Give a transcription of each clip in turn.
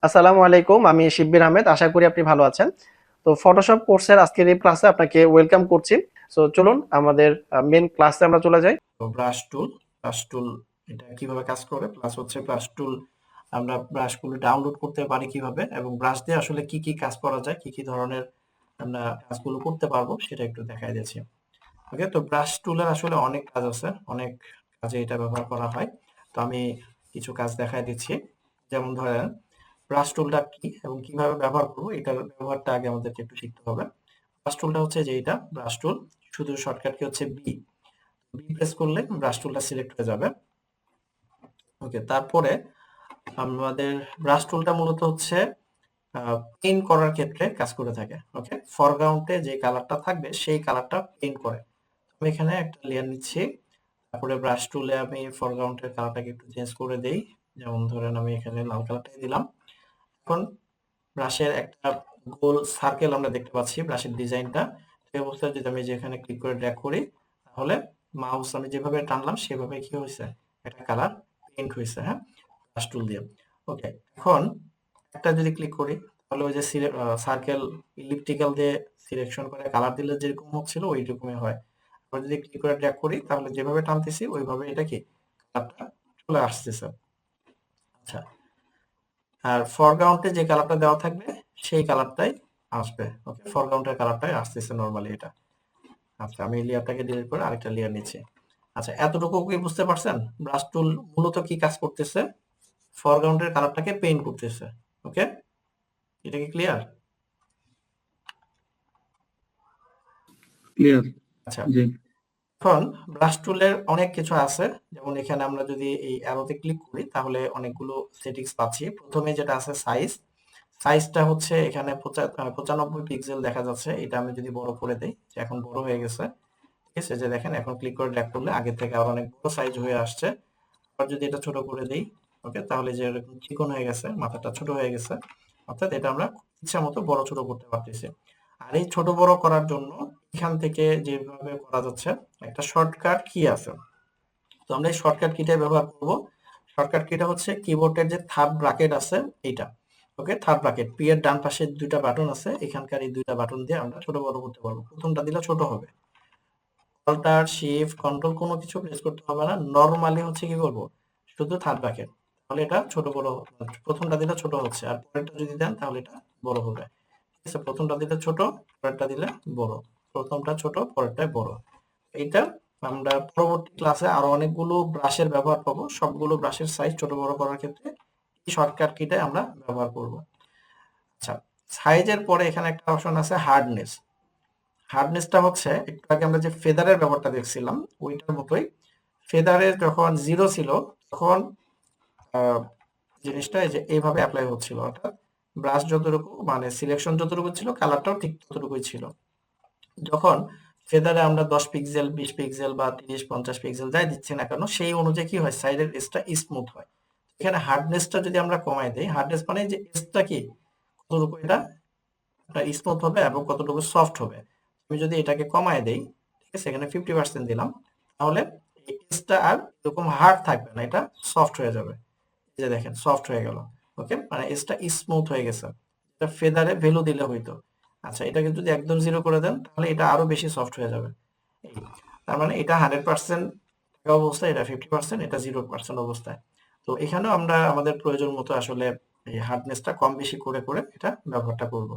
আসসালামু আলাইকুম। আমি শিব্বির আহমেদ। আশা করি আপনি ভালো আছেন। তো ফটোশপ কোর্সের আজকের এই ক্লাসে আপনাকে ওয়েলকাম করছি। সো চলুন আমাদের মেইন ক্লাসে আমরা চলে যাই। তো ব্রাশ টুল এটা কিভাবে কাজ করে, প্লাস হচ্ছে ব্রাশ টুল আমরা ব্রাশগুলো ডাউনলোড করতে পারি কিভাবে, এবং ব্রাশ দিয়ে আসলে কি কি কাজ করা যায়, কি কি ধরনের আমরা কাজগুলো করতে পারবো সেটা একটু দেখাই দিচ্ছি। ওকে, তো ব্রাশ টুলের আসলে অনেক কাজ আছে, অনেক কাজে এটা ব্যবহার করা হয়। তো আমি কিছু কাজ দেখাই দিচ্ছি। যেমন ধরেন, ব্রাশ টুলটা কি এবং কিভাবে ব্যবহার করবো, এটার ব্যবহারটা আগে আমাদেরকে একটু শিখতে হবে। ব্রাশ টুলটা হচ্ছে যে এটা ব্রাশ টুল, শুধু শর্টকাট কি হচ্ছে বি বি প্রেস করলে ব্রাশ টুলটা সিলেক্ট হয়ে যাবে। ওকে, তারপরে আমাদের ব্রাশ টুলটা মূলত হচ্ছে পেইন্ট করার ক্ষেত্রে কাজ করে থাকে। ওকে, ফরগ্রাউন্ডে যে কালারটা থাকবে সেই কালারটা পেইন্ট করে। আমি এখানে একটা লেয়ার নিচ্ছি, তারপরে ব্রাশ টুলে আমি ফরগ্রাউন্ডের কালারটাকে একটু চেঞ্জ করে দেই। যেমন ধরেন আমি এখানে লাল কালারটাই দিলাম। এখন ব্রাশের একটা গোল সার্কেল আমরা দেখতে পাচ্ছি, ব্রাশের ডিজাইনটা। এই অবস্থায় যদি আমি যেখানে ক্লিক করে ড্র্যাগ করি, তাহলে মাউস আমি যেভাবে টানলাম সেভাবে কি হয়েছে, একটা কালার পেইন্ট হয়েছে। হ্যাঁ, ব্রাশ টুল দিয়ে। ওকে, এখন একটা যদি ক্লিক করি, তাহলে ওই যে সার্কেল ইলিপটিক্যাল দিয়ে সিলেকশন করে কালার দিলে যেরকম হচ্ছিল ওই রকমই হয়। আবার যদি ক্লিক করে ড্র্যাগ করি, তাহলে যেভাবে টানতেছি ওইভাবে এটা কি কালারটা চলে আসতেছে। আচ্ছা, আর ফরগ্রাউন্ডে যে কালারটা দেওয়া থাকবে সেই কালারটাই আসবে। ওকে, ফরগ্রাউন্ডের কালারটাই আসতেছে নরমালি এটা। আচ্ছা, আমি এই লেয়ারটাকে ডিলিট করে আরেকটা লেয়ার নিচ্ছি। আচ্ছা, এতটুকু কি বুঝতে পারছেন ব্রাশ টুল মূলত কি কাজ করতেছে? ফরগ্রাউন্ডের কালারটাকে পেইন্ট করতেছে। ওকে, এটা কি ক্লিয়ার? ক্লিয়ার। আচ্ছা, জি। এখন ব্রাশ টুলের অনেক কিছু আছে। যেমন এখানে আমরা যদি এই অ্যারোতে ক্লিক করি, তাহলে অনেকগুলো সেটিংস পাচ্ছি। প্রথমে যেটা আছে সাইজ, সাইজটা হচ্ছে এখানে 95 পিক্সেল দেখা যাচ্ছে। এটা আমি যদি বড় করে দেই, যে এখন বড় হয়ে গেছে। ঠিক আছে, যে দেখেন এখন ক্লিক করে ড্র্যাগ করলে আগের থেকে আরো অনেক বড় সাইজ হয়ে আসছে। আবার যদি এটা ছোট করে দেই, ওকে, তাহলে যে এরকম চিকন হয়ে গেছে, মাথাটা ছোট হয়ে গেছে। অর্থাৎ এটা আমরা ইচ্ছা মতো বড় ছোট করতে পারতেছি। আর এই ছোট বড় করার জন্য এখান থেকে যেভাবে করা যাচ্ছে, একটা শর্টকাট কি আছে। তো আমরা এই শর্টকাট কিটাই ব্যবহার করব। শর্টকাট কিটা হচ্ছে কিবোর্ডের যে থার্ড ব্র্যাকেট আছে এইটা। ওকে, থার্ড ব্র্যাকেট পি এর ডান পাশে দুইটা বাটন আছে, এখানকার এই দুইটা বাটন দিয়ে আমরা ছোট বড় করতে পারবো। প্রথমটা দিলে ছোট হবে। অল্টার শিফট কন্ট্রোল কোনো কিছু প্রেস করতে হবে না, নরমালি হচ্ছে কি করব, শুধু থার্ড ব্র্যাকেট। তাহলে এটা ছোট বড়, প্রথমটা দিলে ছোট হচ্ছে, আর পরেরটা যদি দেন তাহলে এটা বড় হবে। ঠিক আছে, প্রথমটা দিলে ছোট, পরেরটা দিলে বড়। প্রথমটা ছোট, পরেরটাই বড়। এইটা আমরা পরবর্তী ক্লাসে আরো অনেকগুলো ব্রাশের ব্যবহার পাবো। সবগুলো ব্রাশের সাইজ ছোট বড় করার ক্ষেত্রে এই শর্টকাট কিটাই আমরা ব্যবহার করব। আচ্ছা, সাইজের পরে এখানে একটা অপশন আছে হার্ডনেস। হার্ডনেসটা হচ্ছে একটু আগে আমরা যে ফেদারের ব্যাপারটা দেখছিলাম ওইটার মতোই। ফেদারে যখন জিরো ছিল তখন আহ, জিনিসটা এই যে এইভাবে অ্যাপ্লাই হচ্ছিল, অর্থাৎ ব্রাশ যতটুকু মানে সিলেকশন যতটুকু ছিল কালারটাও ঠিক ততটুকুই ছিল। যখন ফেদারে আমরা 10 পিক্সেল 20 পিক্সেল বা 30-50 পিক্সেল যাই দিচ্ছি না কেন, সেই অনুযায়ী কি হয়, সাইডের এজটা স্মুথ হয়। এখানে হার্ডনেসটা যদি আমরা কমাই দিই, হার্ডনেস মানে যে এজটা কি কতটুকু এটা স্মুথ হবে এবং কতটুকু সফট হবে। আমি যদি এটাকে কমায় দেই, ঠিক আছে, এখানে 50% দিলাম, তাহলে এই এজটা আর এরকম হার্ড থাকবে না, এটা সফট হয়ে যাবে। এই যে দেখেন সফট হয়ে গেল। ওকে, মানে এজটা স্মুথ হয়ে গেছে। এটা ফেদারে ভ্যালু দিলে হইতো। আচ্ছা, এটাকে যদি একদম জিরো করে দেন তাহলে এটা আরো বেশি সফট হয়ে যাবে। এই, তার মানে এটা 100% অবস্থায়, এটা 50%, এটা 0% অবস্থায়। তো এখানেও আমরা আমাদের প্রয়োজন মতো আসলে এই হার্ডনেসটা কম বেশি করে করে এটা ব্যবহারটা করব।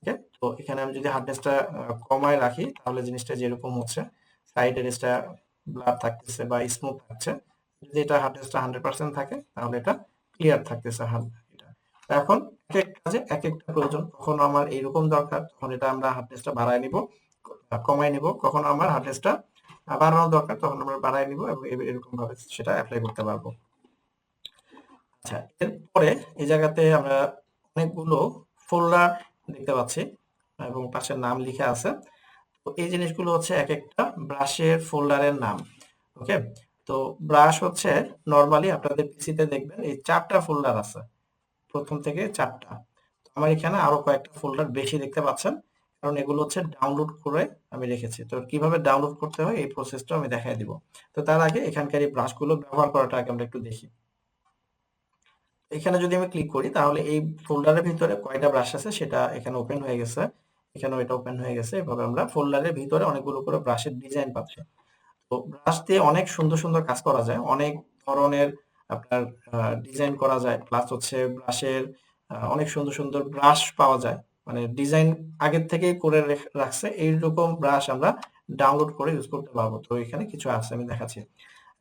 ওকে, তো এখানে আমি যদি হার্ডনেসটা কমায় রাখি, তাহলে জিনিসটা যেরকম হচ্ছে, সাইডের এজটা ব্লার থাকতেছে বা স্মুথ থাকছে। যদি এটা হার্ডনেসটা 100% থাকে তাহলে এটা ক্লিয়ার থাকতেছে এটা। তো এখন এক এক কাজে এক একটা প্রয়োজন, কখনো আমার এইরকম দরকার তখন এটা আমরা হার্ডনেসটা বাড়ায় নিব, কমায় নিব। কখনো আমার হার্ডনেসটা বাড়ানো দরকার তখন আমরা বাড়ায় নিব, এবং এরকম ভাবে সেটা অ্যাপ্লাই করতে পারবো। আচ্ছা, এরপরে এই জায়গাতে আমরা অনেকগুলো ফোল্ডার দেখতে পাচ্ছি এবং পাশে নাম লিখা আছে। তো এই জিনিসগুলো হচ্ছে এক একটা ব্রাশের ফোল্ডারের নাম। ওকে, তো ব্রাশ হচ্ছে নরমালি আপনাদের পিসিতে দেখবেন এই 4টা ফোল্ডার আছে, প্রথম থেকে 4টা। তো আমার এখানে আরো কয়েকটা ফোল্ডার বেশি দেখতে পাচ্ছেন, কারণ এগুলো হচ্ছে ডাউনলোড করে আমি রেখেছি। তো কিভাবে ডাউনলোড করতে হয় এই প্রসেসটা আমি দেখাই দিব। তো তার আগে এখানকার এই ব্রাশগুলো ব্যবহার করাটা আগে আমরা একটু দেখি। এখানে যদি আমি ক্লিক করি তাহলে এই ফোল্ডারের ভিতরে কয়টা ব্রাশ আছে সেটা এখানে ওপেন হয়ে গেছে, এখানেও এটা ওপেন হয়ে গেছে। এভাবে আমরা ফোল্ডারের ভিতরে অনেকগুলো করে ব্রাশের ডিজাইন পাচ্ছি। তো ব্রাশ দিয়ে অনেক সুন্দর সুন্দর কাজ করা যায়, অনেক ধরনের আপনার ডিজাইন করা যায়, প্লাস হচ্ছে ব্রাশের অনেক সুন্দর সুন্দর ব্রাশ পাওয়া যায়, মানে ডিজাইন আগের থেকেই করে রাখছে এইরকম ব্রাশ আমরা ডাউনলোড করে ইউজ করতে পারবো। তো এখানে কিছু আছে আমি দেখাচ্ছি।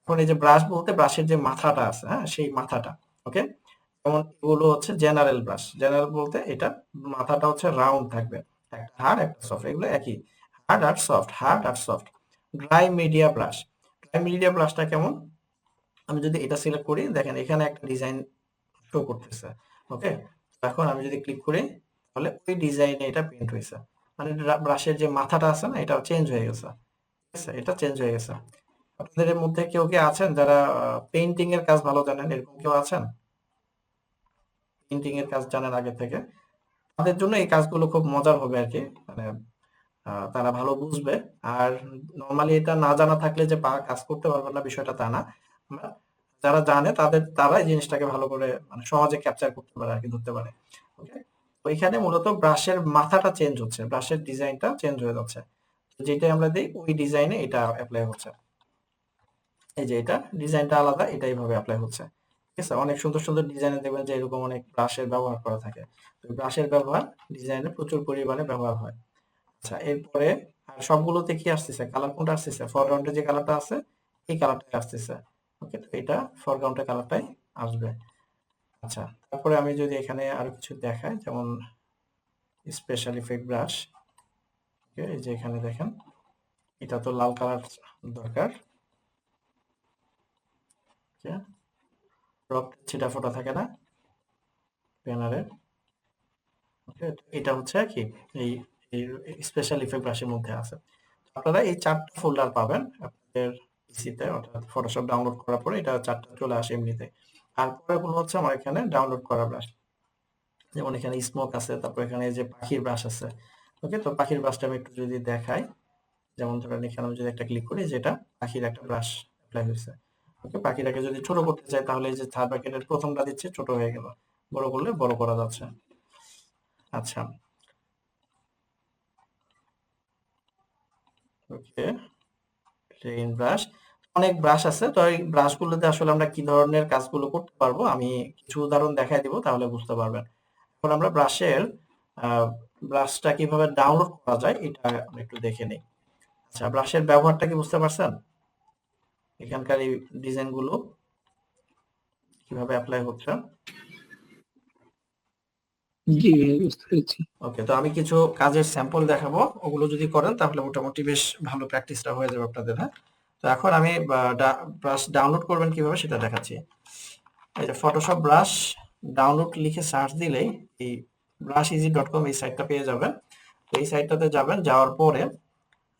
এখন এই যে ব্রাশ বলতে ব্রাশের যে মাথাটা আছে, হ্যাঁ সেই মাথাটা, ওকে। যেমন এগুলো হচ্ছে জেনারেল ব্রাশ, জেনারেল বলতে এটা মাথাটা হচ্ছে রাউন্ড থাকবে, একটা হার্ড একটা সফট, এগুলো একই, হার্ড আর সফট, হার্ড আর soft. Dry media brush, dry media ব্রাশটা কেমন, আমি যদি এটা সিলেক্ট করি দেখেন এখানে একটা ডিজাইন শো করতেছে, ওকে। এখন আমি যদি ক্লিক করি তাহলে ওই ডিজাইনে এটা প্রিন্ট হয়েছে, মানে ব্রাশের যে মাথাটা আছে না এটা চেঞ্জ হয়ে গেছে, ঠিক আছে, এটা চেঞ্জ হয়ে গেছে। আপনাদের মধ্যে কেউ কি আছেন যারা পেইন্টিং এর কাজ ভালো জানেন, এরকম কেউ আছেন পেইন্টিং এর কাজ জানেন আগে থেকে? তাদের জন্য এই কাজগুলো খুব মজার হবে আর কি, মানে তারা ভালো বুঝবে। আর নরমালি এটা না জানা থাকলে যে কাজ করতে পারবে না বিষয়টা তা না। আমরা যারা জানে তারা এই জিনিসটাকে ভালো করে মানে সহজে ক্যাপচার করতে পারে আর কি, ধরতে পারে, ওকে। তো এখানে মূলত ব্রাশের মাথাটা চেঞ্জ হচ্ছে, ব্রাশের ডিজাইনটা চেঞ্জ হয়ে যাচ্ছে, তো যেটাই আমরা দিই ওই ডিজাইনে এটা অ্যাপ্লাই হচ্ছে। এই যে এটা ডিজাইনটা আলাদা, এটা এইভাবে অ্যাপ্লাই হচ্ছে, ঠিক আছে। অনেক সুন্দর সুন্দর ডিজাইনে দেখবেন যে এরকম অনেক ব্রাশের ব্যবহার করা থাকে, তো ব্রাশের ব্যবহার ডিজাইনে প্রচুর পরিমাণে ব্যবহার হয়। আচ্ছা, এরপরে আর সবগুলোতে কি আসতেছে, কালার কোনটা আসতেছে, ফরগ্রাউন্ডে যে কালারটা আছে এই কালারটাই আসতেছে, ওকে। তো এটা ফরগ্রাউন্ডের কালারটাই আসবে। আচ্ছা, তারপরে আমি যদি এখানে আরো কিছু দেখাই, যেমন স্পেশাল ইফেক্ট ব্রাশ, ওকে। এই যে এখানে দেখেন এটা তো লাল কালার দরকার, ওকে। রক ছিটা ফোটা থাকে না ব্যানারে, ওকে। এটা হচ্ছে কি এই স্পেশাল ইফেক্ট ব্রাশের মধ্যে আছে। আপনারা এই ৪ টা ফোল্ডার পাবেন আপনাদের পিসিতে, অর্থাৎ ফটোশপ ডাউনলোড করার পরে এটা ৪ টা চলে আসে এমনিতে। আর পরেরগুলো হচ্ছে আমার এখানে ডাউনলোড করা ব্রাশ। যেমন এখানে স্মোক আছে, তারপর এখানে এই যে পাখির ব্রাশ আছে, ওকে। তো পাখির ব্রাশটা আমি একটু যদি দেখাই, যেমন ধরেন এখানে আমি যদি একটা ক্লিক করি, যেটা পাখির একটা ব্রাশ অ্যাপ্লাই হয়েছে, ওকে। পাখিটাকে যদি ছোট করতে চাই তাহলে এই যে থার্ড ব্র্যাকেটের প্রথমটা দিচ্ছে, ছোট হয়ে গেল, বড় করলে বড় করা যাচ্ছে। আচ্ছা, ওকে। প্লেন ব্রাশ, অনেক ব্রাশ আছে, তো এই ব্রাশগুলোতে আসলে আমরা কি ধরনের কাজগুলো করতে পারবো আমি কিছু উদাহরণ দেখাই দিব, তাহলে বুঝতে পারবেন। এখন আমরা ব্রাশটা কিভাবে ডাউনলোড করা যায় এটা আমরা একটু দেখে নিই। আচ্ছা, ব্রাশের ব্যবহারটা কি বুঝতে পারছেন, এখানকার এই ডিজাইনগুলো কিভাবে অ্যাপ্লাই হচ্ছে? জি ভাইয়া, বুঝতে পেরেছি। ওকে, তো আমি কিছু কাজের স্যাম্পল দেখাবো, ওগুলো যদি করেন তাহলে মোটামুটি বেশ ভালো প্র্যাকটিসটা হয়ে যাবে আপনাদের, হ্যাঁ। তো এখন আমি ব্রাশ ডাউনলোড করবেন কিভাবে সেটা দেখাচ্ছি। এই যে ফটোশপ ব্রাশ ডাউনলোড লিখে সার্চ দিলেই এই brusheasy.com এই সাইটটা পেয়ে যাবেন। তো এই সাইটটাতে যাবেন, যাওয়ার পরে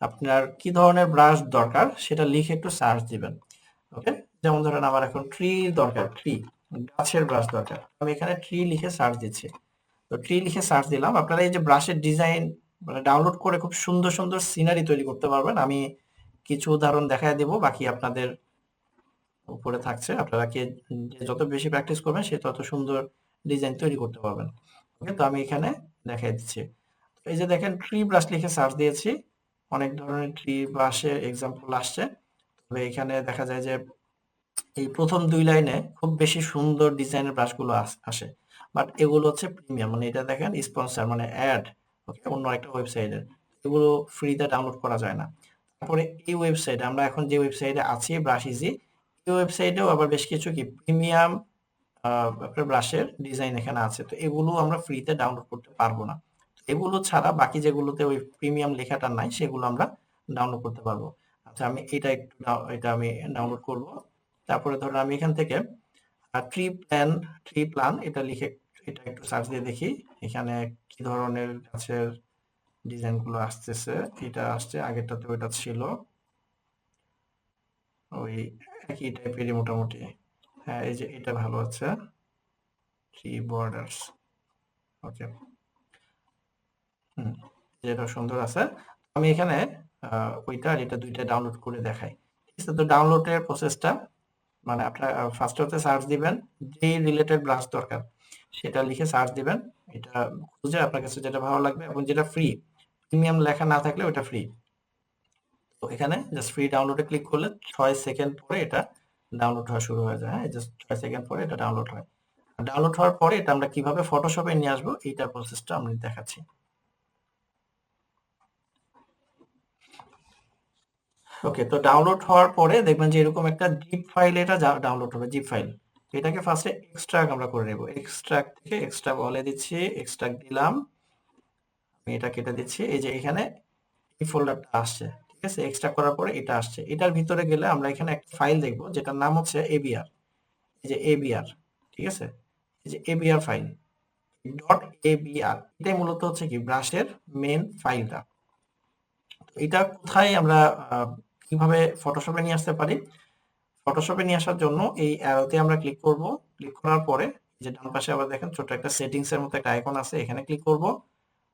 আপনার কি ধরনের ব্রাশ দরকার সেটা লিখে একটু সার্চ দিবেন, ওকে। যেমন ধরেন আমার এখন ট্রি দরকার, ট্রি গাছের ব্রাশ দরকার, আমি এখানে ট্রি লিখে সার্চ দিচ্ছি। তো ট্রি লিখে সার্চ দিলাম, আপনারা এই যে ব্রাশের ডিজাইন মানে ডাউনলোড করে খুব সুন্দর সুন্দর সিনারি তৈরি করতে পারবেন। আমি কিছু উদাহরণ দেখায় দেব, বাকি আপনাদের উপরে থাকছে, আপনারা যে যত বেশি প্র্যাকটিস করবেন সে তত সুন্দর ডিজাইন তৈরি করতে পারবেন, ওকে। তো আমি এখানে দেখাই দিচ্ছি। এই যে দেখেন ট্রি ব্রাশ লিখে সার্চ দিয়েছি, অনেক ধরনের ট্রি ব্রাশের এক্সাম্পল আসছে। তবে এখানে দেখা যায় যে এই প্রথম ২ লাইনে খুব বেশি সুন্দর ডিজাইনের ব্রাশগুলো আসে। বাট এগুলো হচ্ছে প্রিমিয়াম, মানে এটা দেখেন স্পন্সর মানে অ্যাড, ওকে, অন্য একটা ওয়েবসাইটের। এগুলো ফ্রিতে ডাউনলোড করা যায় না। তারপরে এই ওয়েবসাইটে আমরা এখন যে ওয়েবসাইটে আছি ব্রাশ ইজি, এই ওয়েবসাইটেও আবার বেশ কিছু কি প্রিমিয়াম আপনার ব্রাশের ডিজাইন এখানে আছে। তো এগুলো আমরা ফ্রিতে ডাউনলোড করতে পারবো না। এগুলো ছাড়া বাকি যেগুলোতে ওই প্রিমিয়াম লেখাটা নাই সেগুলো আমরা ডাউনলোড করতে পারবো। আচ্ছা, আমি এটা আমি ডাউনলোড করব। তারপরে ধরুন আমি এখান থেকে ট্রি প্ল্যান এটা লিখে এটা একটু সার্চ দিয়ে দেখি এখানে কি ধরনের গাছের ডিজাইন গুলো আসতেছে। এটা আসছে, আগেরটাতে ওইটা ছিল ওই একই টাইপেরই মোটামুটি। হ্যাঁ, এই যে এটা ভালো আছে, ট্রি বর্ডার্স, ওকে। হুম, এটা সুন্দর আছে। আমি এখানে ওইটা আর এটা দুইটা ডাউনলোড করে দেখাই, ঠিক আছে। তো ডাউনলোডের প্রসেসটা মানে আপনার ফার্স্টে হচ্ছে সার্চ দিবেন যে রিলেটেড ব্রাশ দরকার সেটা লিখে সার্চ দিবেন। এটা খুঁজে আপনার কাছে যেটা ভালো লাগবে এবং যেটা ফ্রি, প্রিমিয়াম লেখা না থাকলে ওটা ফ্রি। তো এখানে জাস্ট ফ্রি ডাউনলোডে ক্লিক করলে 6 সেকেন্ড পরে এটা ডাউনলোড হওয়া শুরু হয়ে যায়। হ্যাঁ, জাস্ট 6 সেকেন্ড পরে এটা ডাউনলোড হয়। ডাউনলোড হওয়ার পরে এটা আমরা কিভাবে ফটোশপে নিয়ে আসবো এইটার প্রসেসটা আমি দেখাচ্ছি। ওকে, তো ডাউনলোড হওয়ার পরে দেখবেন যে এরকম একটা জিপ ফাইল এটা ডাউনলোড হবে, জিপ ফাইল। এটাকে ফার্স্টে এক্সট্রাক্ট আমরা করে নেব। এক্সট্রাক্ট থেকে এক্সট্রাক্ট বলে দিচ্ছি, এক্সট্রাক্ট দিলাম, আমি এটা কেটে দিচ্ছি। এই যে এখানে এই ফোল্ডারটা আসছে, ঠিক আছে? এক্সট্রাক্ট করার পরে এটা আসছে। এটার ভিতরে গেলে আমরা এখানে একটা ফাইল দেখব যেটার নাম হচ্ছে এবিআর। এই যে এবিআর, ঠিক আছে? এই যে এবিআর ফাইল, ডট এবিআর, এটাই মূলত হচ্ছে কি ব্রাশের মেন ফাইলটা। এটা কোথায় আমরা কিভাবে ফটোশপে নিয়ে আসতে পারি? ফটোশপে নিয়ে আসার জন্য এই অ্যারোতে আমরা ক্লিক করব। ক্লিক করার পরে যে ডান পাশে আবার দেখেন ছোট একটা সেটিংস এর মতো একটা আইকন আছে, এখানে ক্লিক করব।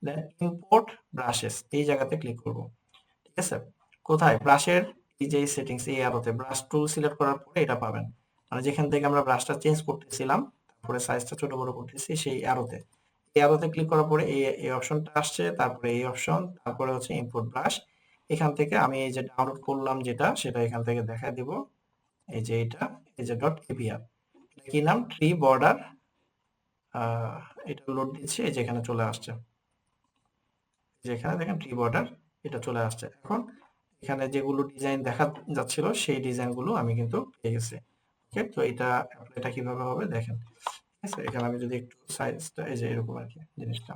দেন ইম্পোর্ট ব্রাশেস এই জায়গাতে ক্লিক করব, ঠিক আছে? কোথায়? ব্রাশের এই যে সেটিংস, এই অ্যারোতে ব্রাশ টুল সিলেক্ট করার পরে এটা পাবেন। মানে যেখান থেকে আমরা ব্রাশটা চেঞ্জ করতেছিলাম, তারপরে সাইজটা ছোট বড় করতেছি, সেই অ্যারোতে, এই অ্যারোতে ক্লিক করার পরে এই অপশনটা আসছে, তারপরে এই অপশন, তারপরে হচ্ছে ইম্পোর্ট ব্রাশ। এখান থেকে আমি এই যে ডাউনলোড করলাম যেটা, সেটা এখান থেকে দেখায় দিব। এই যে এটা, এই যে ডট এপিআর, এটা কি নাম? Tree border. এটা লোড দিচ্ছি, এই যে এখানে চলে আসছে, যেখানে দেখেন ট্রি বর্ডার, এটা চলে আসছে। এখন এখানে যেগুলো ডিজাইন দেখা যাচ্ছিল সেই ডিজাইনগুলো আমি কিন্তু পেয়ে গেছি। ওকে, তো এটা কিভাবে হবে দেখেন, ঠিক আছে? এখানে আমি যদি একটু সাইজটা, এই যে এরকম আর কি জিনিসটা,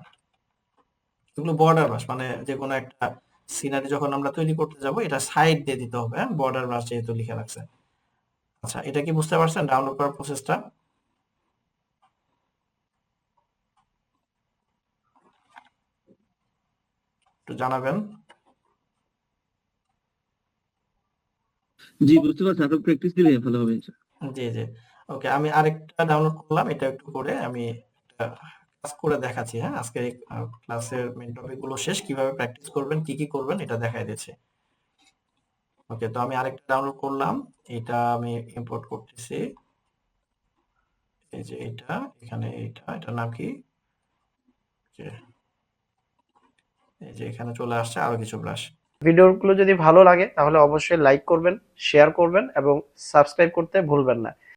এগুলো বর্ডার ব্রাশ, মানে যে কোনো একটা সিনারি যখন আমরা তৈরি করতে যাব এটা সাইড দিয়ে দিতে হবে। হ্যাঁ, বর্ডার ব্রাশ যেহেতু লিখে রাখছে। আচ্ছা, এটা কি বুঝতে পারছেন ডাউনলোড করার প্রসেসটা? একটু জানাবেন। জি, বুঝতে পারছি। আরো প্র্যাকটিস দিলে ভালো হবে। জি, জি। ওকে, আমি আরেকটা ডাউনলোড করলাম। এটা একটু করে আমি একটা কাজ করে দেখাচ্ছি। হ্যাঁ, আজকের এই ক্লাসের মেইন টপিক গুলো শেষ, কিভাবে প্র্যাকটিস করবেন, কি কি করবেন এটা দেখাই দিচ্ছি। ওকে, তো আমি আরেকটা ডাউনলোড করলাম। এটা আমি ইম্পোর্ট করতেছি। এই যে এটা, এখানে এটার নাম কি? যে এই যে এখানে চলে আসছে আরো কিছু ব্রাশ। ভিডিওগুলো যদি ভালো লাগে তাহলে অবশ্যই লাইক করবেন, শেয়ার করবেন এবং সাবস্ক্রাইব করতে ভুলবেন না।